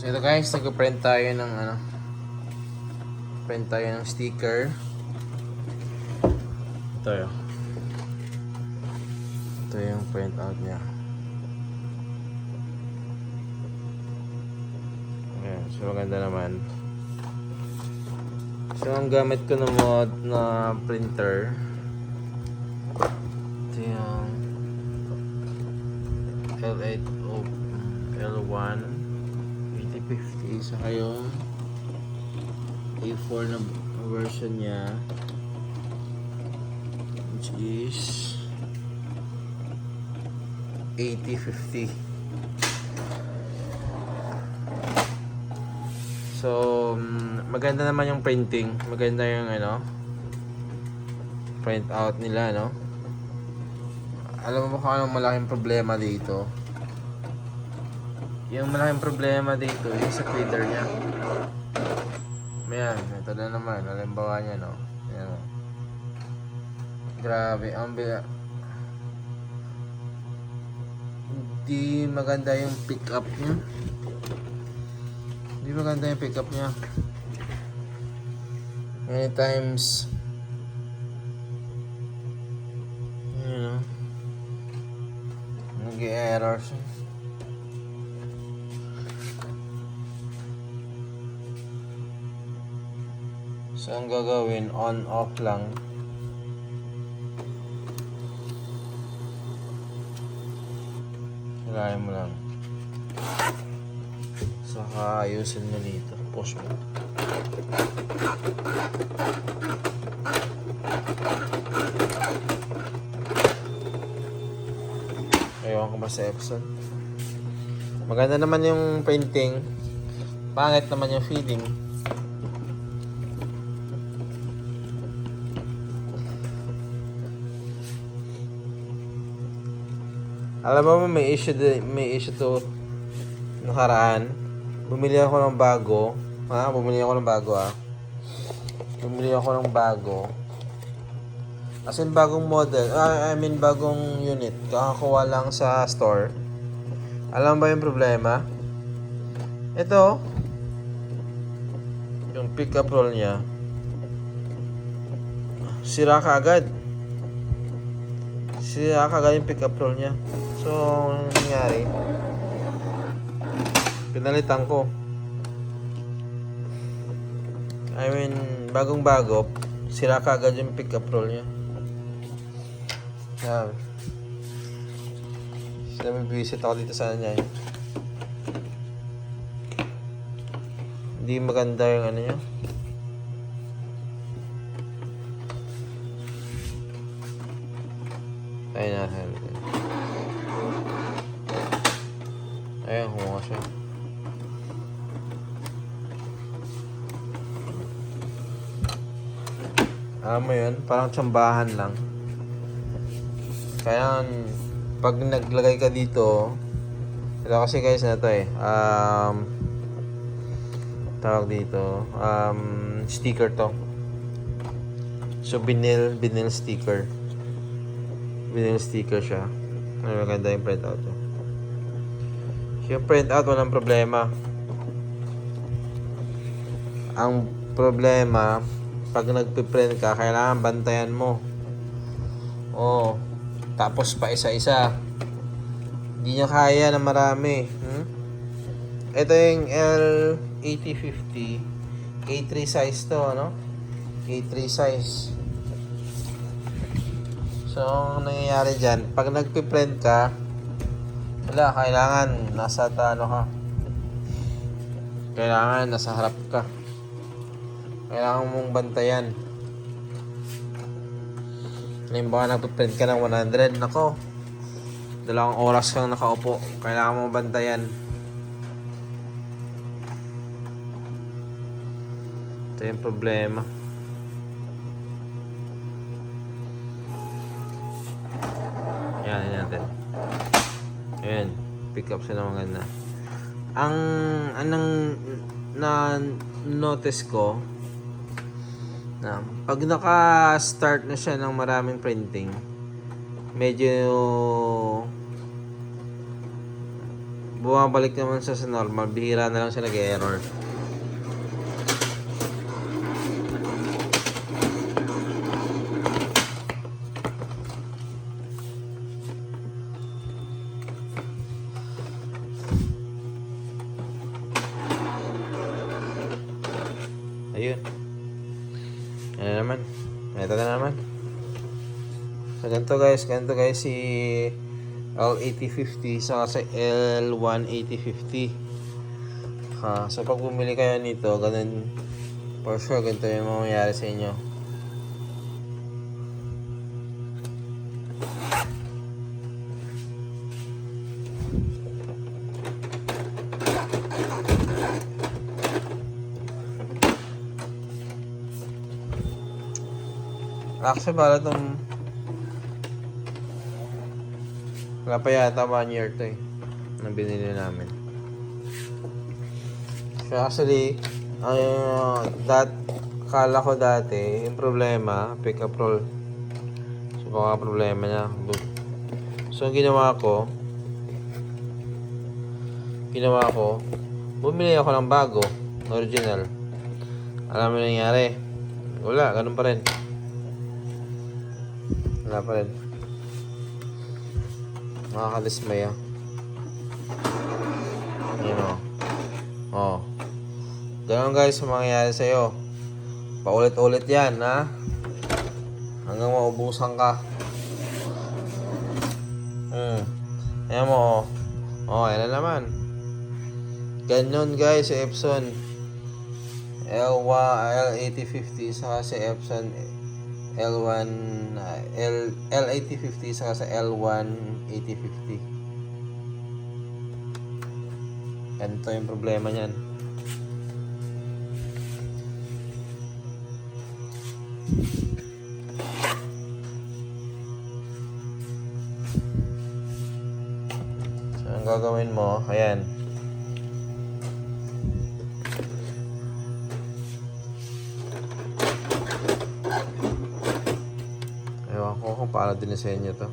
So ito guys, nag-print tayo ng print tayo ng sticker. Ito yun. Ito yung print out niya. Ayan, so maganda naman. So ang gamit ko na mod na printer, ito yung L8 o L1 8050, saka yung A4 na version niya, which is 8050. So maganda naman yung printing, maganda yung print out nila, no? Alam mo kung anong malaking problema dito? Yung malaking problema dito yung sa printer niya. Ayan, ito na naman, halimbawa niya, no? Ayan, no? Grabe, hindi maganda yung pick up niya. Hindi maganda yung pick up niya. Many times, nag-errors. So ang gagawin, on off lang. Hilahin mo lang. Saka ayusin mo dito. Push mo. Ewan ko ba sa Epson. Maganda naman yung printing. Pangit naman yung feeding. Alam mo, may issue to nakaraan. Bumili ako ng bago. Bumili ako ng bago. As in, bagong model. Bagong unit. Kakakuha lang sa store. Alam ba yung problema? Ito. Yung pick-up roll niya. Sira kaagad yung pick-up roll niya. So, anong nangyari? Pinalitan ko. Bagong-bago, sira kaagad yung pick-up roll niya. Yan. Namibisit ako dito sa niya. Hindi maganda yung niya. Ayun na. Ayan, kumuha siya. Alam mo yun, parang tsambahan lang. Kaya pag naglagay ka dito, ito kasi guys na to tawag dito, sticker to. So vinyl sticker. Vinyl sticker siya. Maganda yung print out. Yung print out, walang problema. Ang problema, pag nagpiprint ka, kailangan bantayan mo. Tapos pa isa-isa. Hindi niya kaya na marami. Ito yung L8050 A3 size to, no? A3 size. So, ang nangyayari dyan, pag nagpiprint ka, kailangan nasa kailangan nasa harap ka. Kailangan mong bantayan. Halimbawa, nagpiprint ka ng 100, nako, 2 oras kang nakaupo. Kailangan mong bantayan. Ito yung problema. Yan natin. Ayan, pick up siya na maganda. Anong na-notice ko, na pag naka-start na siya ng maraming printing, medyo bumabalik naman siya sa normal. Bihira na lang siya nag-error. Ayun. Ano naman? Ito na naman. So, ganito guys si L8050 saka sa L18050. So pag bumili kayo nito, ganun for sure ganito yung mangyayari sa inyo. Actually, bala itong wala pa yata 1 year to eh na binili namin. So actually, kala ko dati, yung problema, pick up roll. So baka problema niya. So ang ginawa ko, bumili ako ng bago, original. Alam mo nangyari? Wala, ganun pa rin. Wala pa rin. Makakadismaya. Yun o. Oh. Ganun guys ang mangyayari sa'yo. Paulit-ulit yan, ha? Hanggang maubusan ka. Ayan mo, ayan na naman. Ganyan guys sa Epson L8050 saka sa Epson L8050 saka sa L18050. Ganito yung problema niyan. So ang gagawin mo, ayan. Ewan ko kung paano dinisenyo to.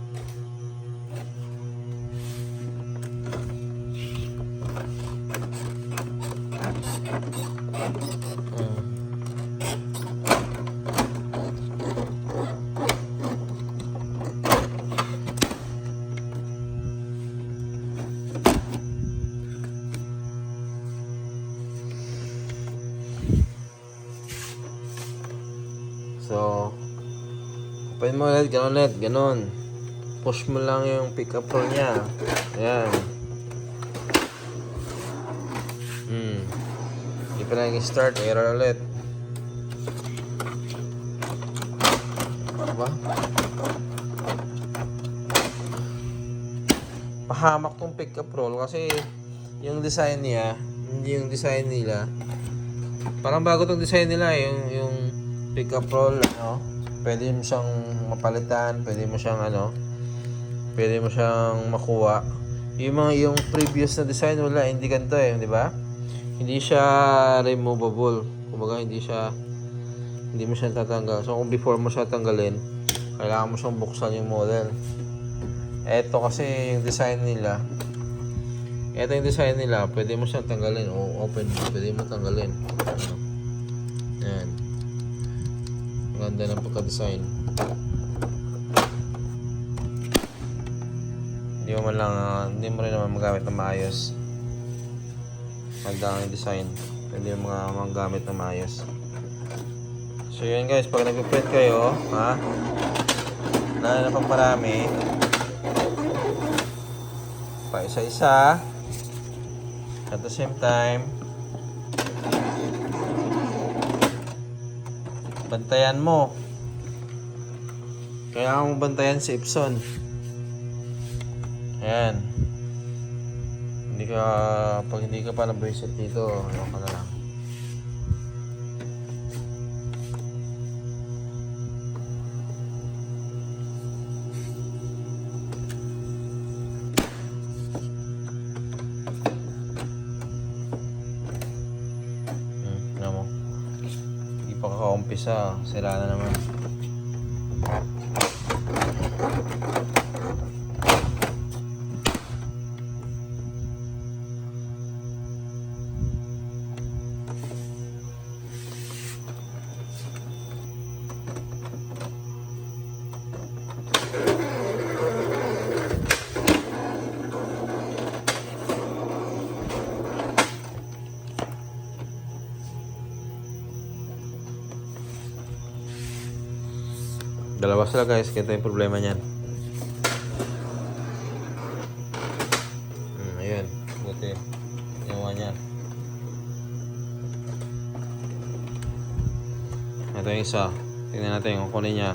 So, open mo ulit, ganon. Push mo lang yung pick up roll niya. Ayan. Hindi pa lang start, error ulit. Diba? Pahamak tong pick up roll kasi yung design niya, hindi yung design nila. Parang bago tong design nila, yung pick up roll, pwede mo siyang mapalitan, pwede mo siyang makuha. Yung previous na design wala, hindi ganito eh, di ba? Hindi siya removable. Kumbaga hindi mo siya tatanggal. So kung before mo siya tanggalin, kailangan mo siyang buksan yung model. Ito kasi yung design nila. Pwede mo siyang tanggalin o open, pwede mo tanggalin. Ayan. Ang ganda ng pagka-design. Hindi mo rin naman magamit na maayos. Ganda ang design. Pwede mo magamit na maayos. So yun guys, pag nag-print kayo, na pang marami, pa isa-isa, at the same time, bantayan mo. Kailangan mo bantayan si Epson. Ayan. Pag hindi ka pa na-bracelet dito, ano ka na lang. Ano mo? Hindi pa kaka-umpisa, sira na naman. Dalawa sila guys, kaya ito yung problema niyan. Ayun, buti. Ginawa niya. Ito yung isa. Tingnan natin kung kunin niya.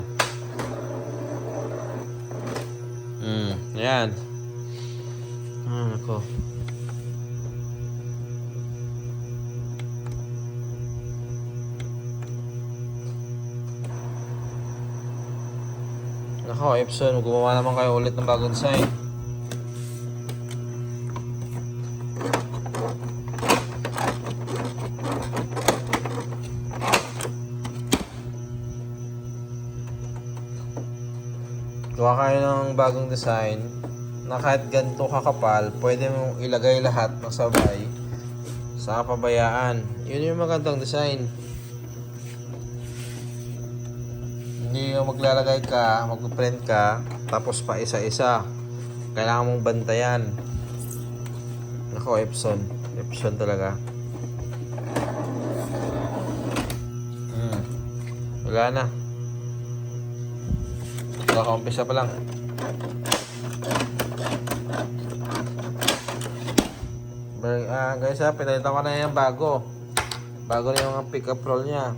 Ayan. Ako. Nako, Epson, gumawa naman kayo ulit ng bagong design. Gawa kayo ng bagong design na kahit ganito kakapal, pwede mong ilagay lahat ng sabay sa pabayaan. Yun yung magandang design. Hindi yung maglalagay ka, mag-print ka, tapos pa isa-isa. Kailangan mong bantayan. Nako, Epson. Epson talaga. Wala na. Kaka-umpisa pa lang. Guys, pinalitan ko na yung bago. Bago na yung pick-up roll niya.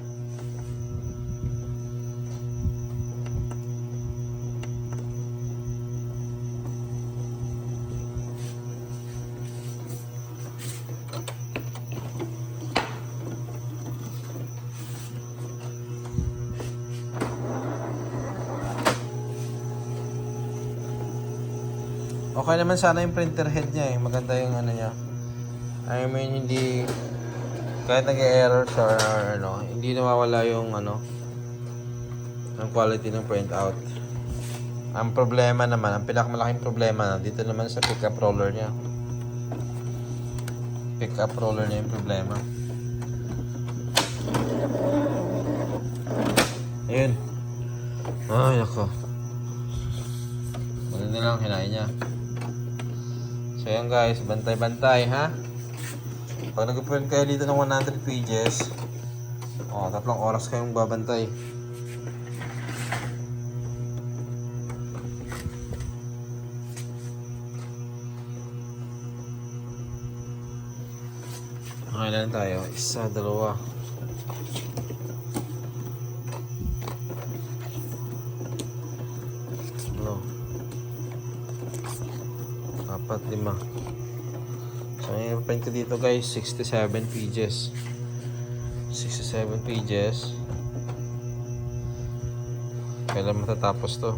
Okay naman sana yung printer head niya eh. Maganda yung ano niya. I mean, hindi kahit nag-error siya or ano, hindi nawawala yung ano, ang quality ng printout. Ang problema naman, ang pinakamalaking problema dito naman sa pickup roller niya. Pickup roller niya yung problema. Ayun. Ay, nako. Ano na lang hinahin niya. So yan guys, bantay-bantay ha. Pag nag-print kayo dito ng 100 pages, 3 oras kayong babantay. Okay lang tayo, 1, 2. Apat, 5. So, yung print ko dito guys, 67 pages. 67 pages. Kailan matatapos to?